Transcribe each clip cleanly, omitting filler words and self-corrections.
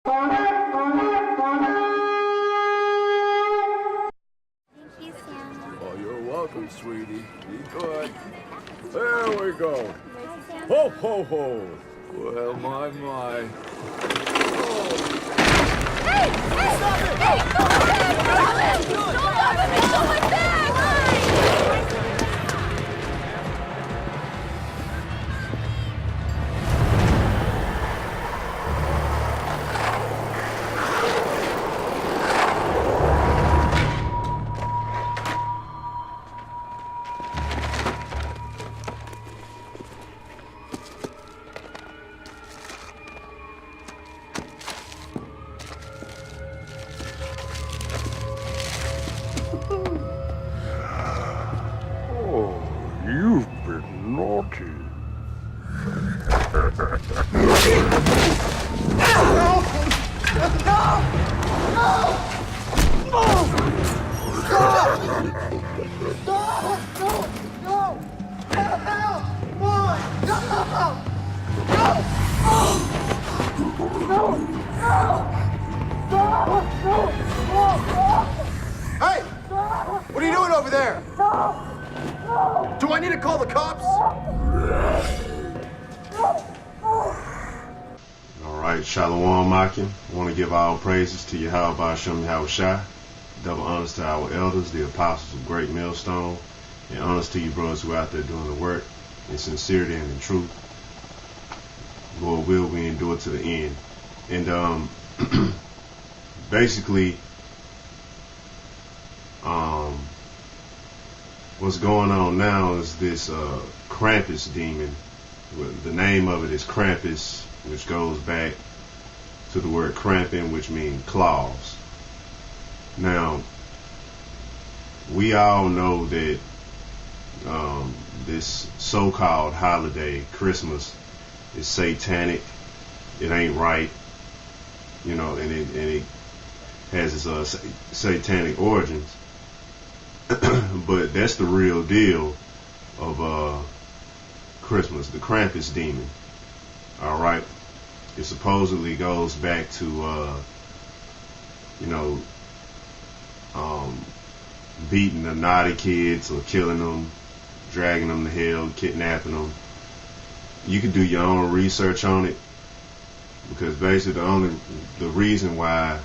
Oh, you're welcome, sweetie. Be good. There we go. Ho, ho, ho. Well, my. Hey! Hey! Stop it! Hey! Stop it! Stop it! Stop it! It's so like that! You've been naughty. Hey! What are you doing over there? Do I need to call the cops? All right, Shalom Akim. I want to give all praises to Yahweh Ba'Shem Yahushai. Double honors to our elders, the apostles of Great Millstone, and honors to you brothers who are out there doing the work in sincerity and in truth. Lord will we endure to the end. And basically, what's going on now is this Krampus Demon. The name of it is Krampus, which goes back to the word krampin, which means claws. Now, we all know that this so-called holiday, Christmas, is satanic. It ain't right, you know, and it has its satanic origins. But that's the real deal of Christmas, the Krampus Demon. All right, it supposedly goes back to beating the naughty kids or killing them, dragging them to hell, kidnapping them. You can do your own research on it, because basically the reason why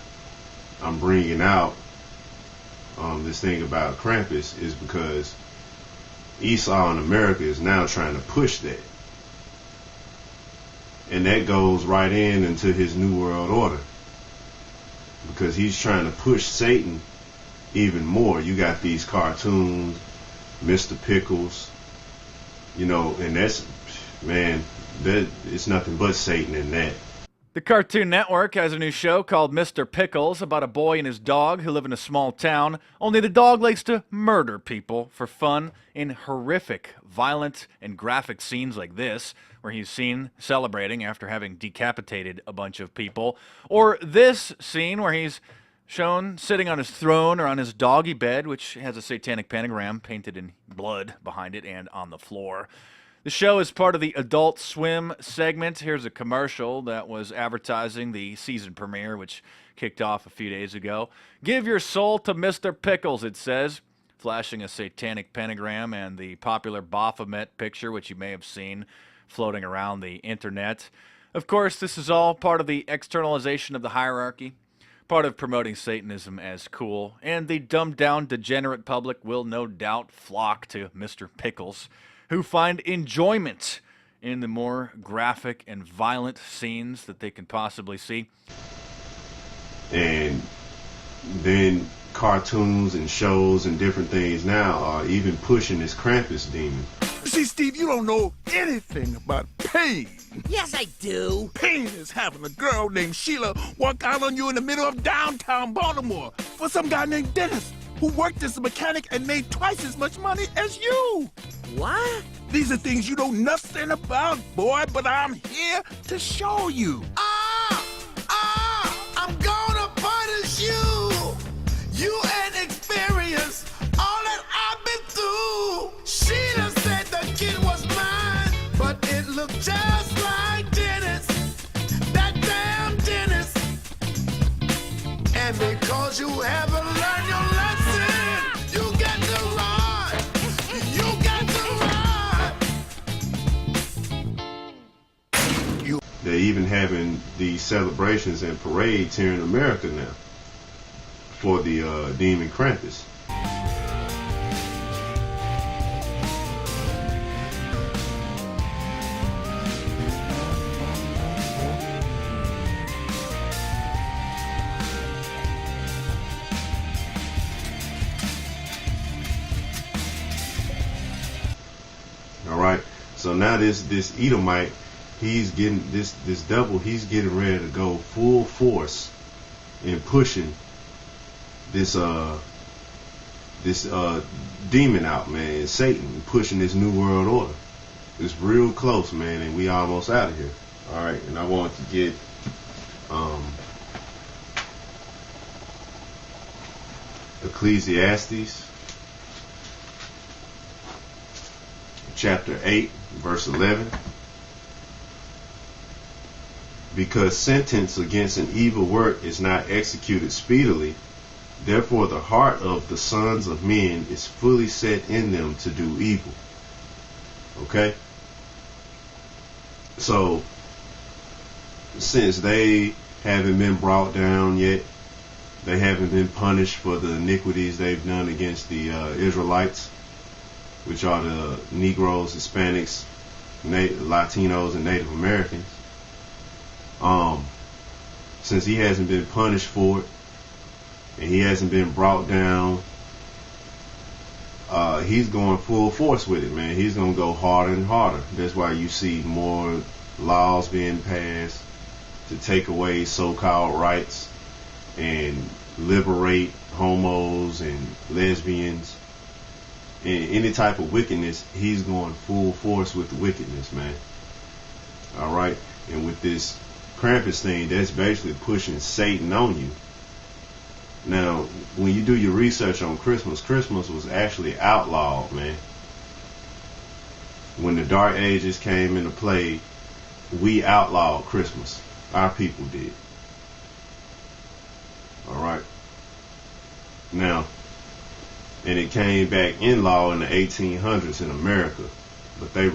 I'm bringing out this thing about Krampus is because Esau in America is now trying to push that. And that goes right into his New World Order, because he's trying to push Satan even more. You got these cartoons, Mr. Pickles, you know, and that's, man, that it's nothing but Satan in that. The Cartoon Network has a new show called Mr. Pickles about a boy and his dog who live in a small town, only the dog likes to murder people for fun in horrific, violent, and graphic scenes like this, where he's seen celebrating after having decapitated a bunch of people, or this scene where he's shown sitting on his throne or on his doggy bed, which has a satanic pentagram painted in blood behind it and on the floor. The show is part of the Adult Swim segment. Here's a commercial that was advertising the season premiere, which kicked off a few days ago. Give your soul to Mr. Pickles, it says, flashing a satanic pentagram and the popular Baphomet picture, which you may have seen floating around the internet. Of course, this is all part of the externalization of the hierarchy, part of promoting Satanism as cool, and the dumbed-down, degenerate public will no doubt flock to Mr. Pickles, who find enjoyment in the more graphic and violent scenes that they can possibly see. And then cartoons and shows and different things now are even pushing this Krampus Demon. See, Steve, you don't know anything about pain. Yes, I do. Pain is having a girl named Sheila walk out on you in the middle of downtown Baltimore for some guy named Dennis, who worked as a mechanic and made twice as much money as you. What? These are things you know nothing about, boy, but I'm here to show you. I'm gonna punish you. You ain't experienced all that I've been through. Sheila said the kid was mine, but it looked just like Dennis. That damn Dennis. 'cause you haven't learned your lesson. You got to run. You got to run. They're even having these celebrations and parades here in America now for the demon Krampus. Alright, so now this Edomite, he's getting this devil, he's getting ready to go full force in pushing this demon out, man. Satan pushing this new world order. It's real close, man, and we almost out of here. Alright, and I want to get Ecclesiastes chapter 8, verse 11. Because sentence against an evil work is not executed speedily, therefore the heart of the sons of men is fully set in them to do evil. Okay? So, since they haven't been brought down yet, they haven't been punished for the iniquities they've done against the Israelites, which are the Negroes, Hispanics, Latinos, and Native Americans. Since he hasn't been punished for it, and he hasn't been brought down, he's going full force with it, man. He's going to go harder and harder. That's why you see more laws being passed to take away so-called rights and liberate homos and lesbians. And any type of wickedness, he's going full force with the wickedness, man. Alright? And with this Krampus thing, that's basically pushing Satan on you. Now, when you do your research on Christmas, Christmas was actually outlawed, man. When the Dark Ages came into play, we outlawed Christmas. Our people did. Alright? Now, and it came back in law in the 1800s in America, but they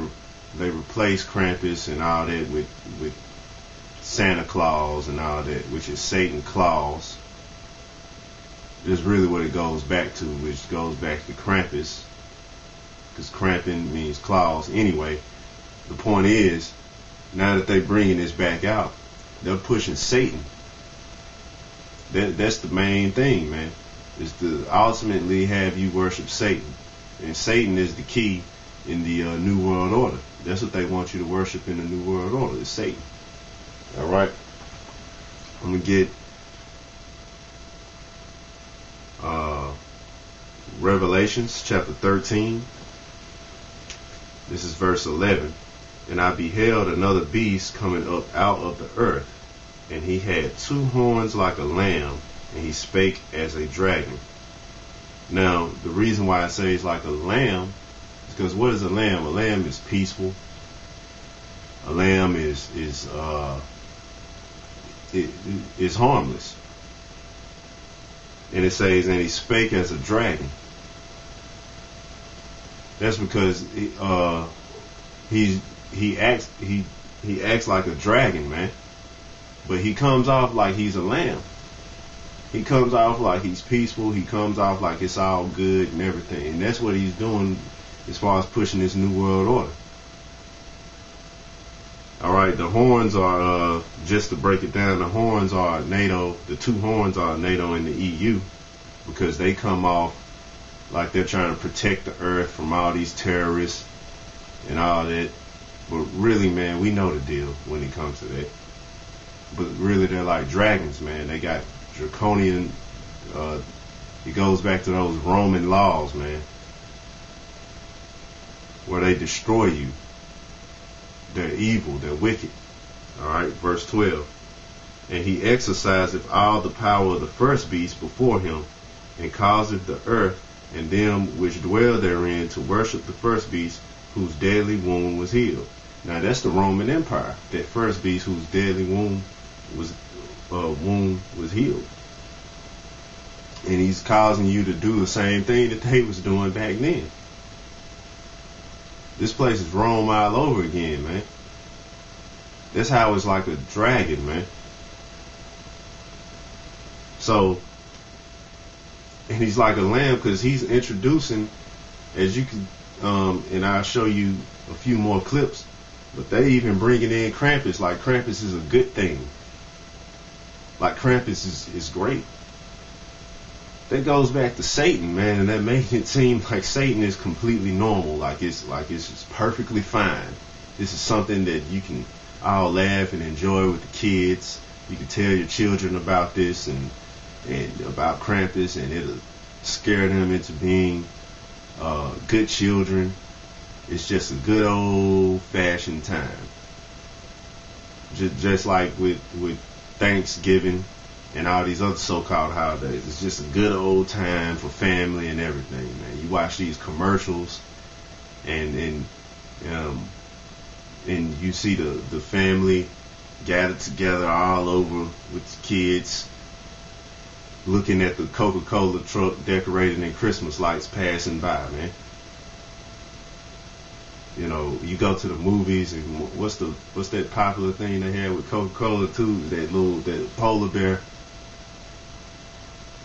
replaced Krampus and all that with Santa Claus and all that, which is Satan Claus. Is really what it goes back to, which goes back to Krampus, because Krampin means claws. Anyway, the point is, now that they're bringing this back out, they're pushing Satan. That's the main thing, man. Is to ultimately have you worship Satan. And Satan is the key in the New World Order. That's what they want you to worship in the New World Order, is Satan. Alright? I'm going to get Revelations chapter 13. This is verse 11. And I beheld another beast coming up out of the earth, and he had 2 horns like a lamb, and he spake as a dragon. Now, the reason why I say it's like a lamb is because what is a lamb? A lamb is peaceful. A lamb is harmless. And it says, and he spake as a dragon. That's because he acts like a dragon, man. But he comes off like he's a lamb. He comes off like he's peaceful. He comes off like it's all good and everything. And that's what he's doing as far as pushing this New World Order. Alright, the horns are, just to break it down, the horns are NATO, the 2 horns are NATO in the EU, because they come off like they're trying to protect the earth from all these terrorists and all that. But really, man, we know the deal when it comes to that. But really, they're like dragons, man. They got draconian, it goes back to those Roman laws, man, where they destroy you. They're evil, they're wicked. Alright, verse 12. And he exerciseth all the power of the first beast before him, and causeth the earth and them which dwell therein to worship the first beast, whose deadly wound was healed. Now that's the Roman Empire, that first beast whose deadly wound was healed. And he's causing you to do the same thing that they was doing back then. This place is Rome all over again, man. That's how it's like a dragon, man. So, and he's like a lamb because he's introducing, as you can, and I'll show you a few more clips, but they even bringing in Krampus, like Krampus is a good thing. Like Krampus is great. That goes back to Satan, man, and that makes it seem like Satan is completely normal, like it's just perfectly fine. This is something that you can all laugh and enjoy with the kids. You can tell your children about this and about Krampus, and it'll scare them into being good children. It's just a good old-fashioned time. Just like with Thanksgiving and all these other so-called holidays. It's just a good old time for family and everything, man. You watch these commercials and you see the family gathered together all over with the kids, looking at the Coca-Cola truck decorated in Christmas lights passing by, man. You know, you go to the movies, and what's that popular thing they had with Coca-Cola too? That polar bear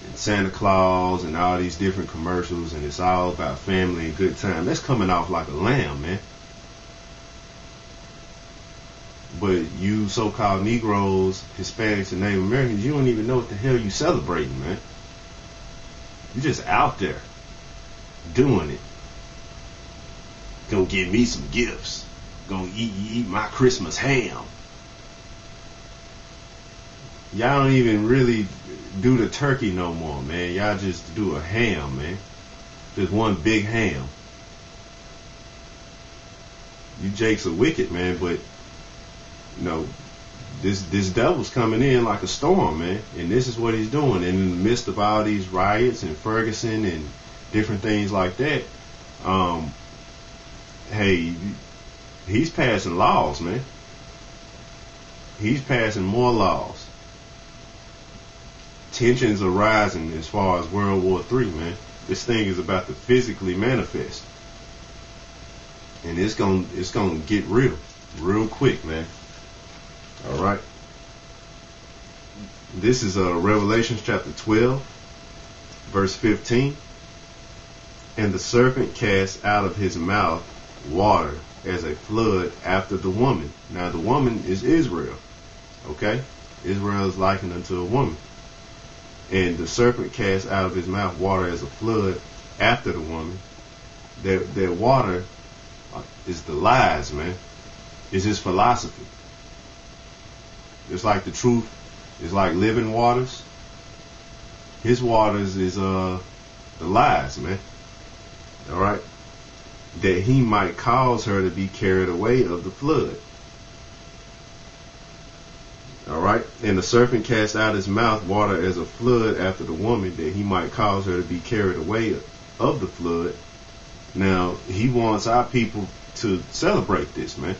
and Santa Claus and all these different commercials, and it's all about family and good time. That's coming off like a lamb, man. But you so-called Negroes, Hispanics, and Native Americans, you don't even know what the hell you celebrating, man. You're just out there doing it. Gonna give me some gifts. Gonna eat my Christmas ham. Y'all don't even really do the turkey no more, man. Y'all just do a ham, man. Just one big ham. You jakes are wicked, man, but you know, this devil's coming in like a storm, man. And this is what he's doing. And in the midst of all these riots and Ferguson and different things like that, hey, he's passing laws, man. He's passing more laws. Tensions are rising as far as World War III, man. This thing is about to physically manifest. And it's gonna get real quick, man. All right. This is Revelation chapter 12, verse 15. And the serpent cast out of his mouth water as a flood after the woman. Now the woman is Israel. Okay? Israel is likened unto a woman. And the serpent cast out of his mouth water as a flood after the woman. That water is the lies, man. It's his philosophy. It's like the truth. It's like living waters. His waters is the lies, man. All right? That he might cause her to be carried away of the flood. All right? And the serpent cast out his mouth water as a flood after the woman, that he might cause her to be carried away of the flood. Now, he wants our people to celebrate this, man.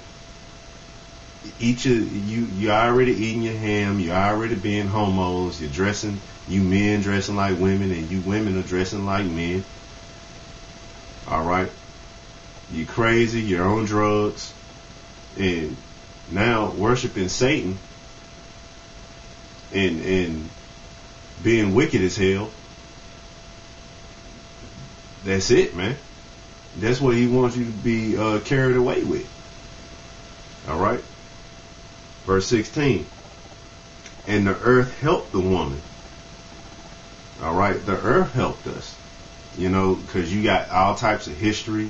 Each of you already eating your ham, you already being homos, you're dressing, you men dressing like women, and you women are dressing like men. All right? You're crazy, you're on drugs, and now worshiping Satan and being wicked as hell. That's it, man. That's what he wants you to be carried away with. All right? Verse 16. And the earth helped the woman. All right? The earth helped us. You know, because you got all types of history,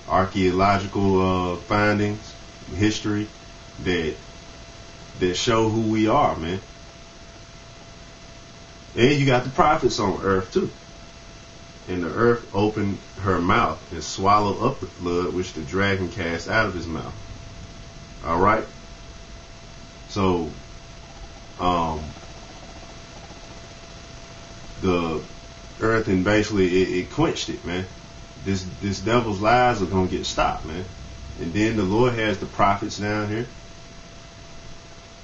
archaeological findings, history that show who we are, man. And you got the prophets on earth too. And the earth opened her mouth and swallowed up the flood which the dragon cast out of his mouth. All right. So, the earth, and basically it quenched it, man. This devil's lies are gonna get stopped, man. And then the Lord has the prophets down here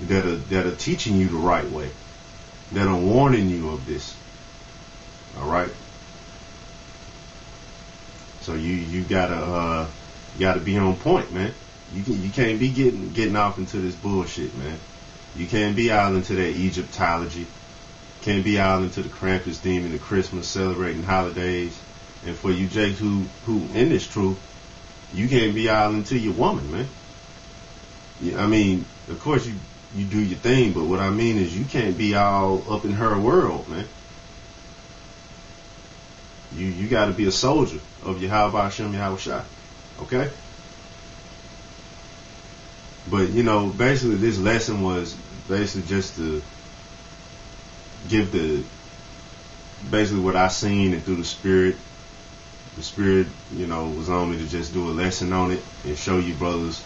that are teaching you the right way, that are warning you of this. All right. So you gotta be on point, man. You can't be getting off into this bullshit, man. You can't be out into that Egyptology. Can't be out into the Krampus Demon, the Christmas celebrating holidays. And for you Jakes who in this truth, you can't be out into your woman, man. I mean, of course you do your thing, but what I mean is you can't be all up in her world, man. You got to be a soldier of Yahweh Hashem Yahweh Shai, okay? But basically this lesson was basically just to give basically what I seen and through the spirit. The spirit, was on me to just do a lesson on it and show you brothers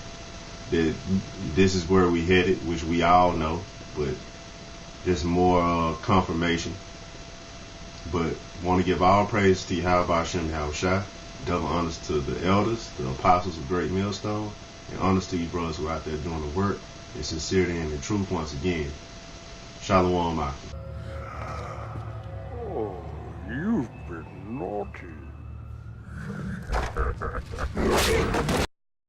that this is where we headed, which we all know, but just more confirmation. But want to give all praise to Yahweh Hashem Yahweh Shai, double honors to the elders, the apostles of Great Millstone, and honors to you brothers who are out there doing the work in sincerity and in truth once again. Shalom Akim. Oh, you've been naughty.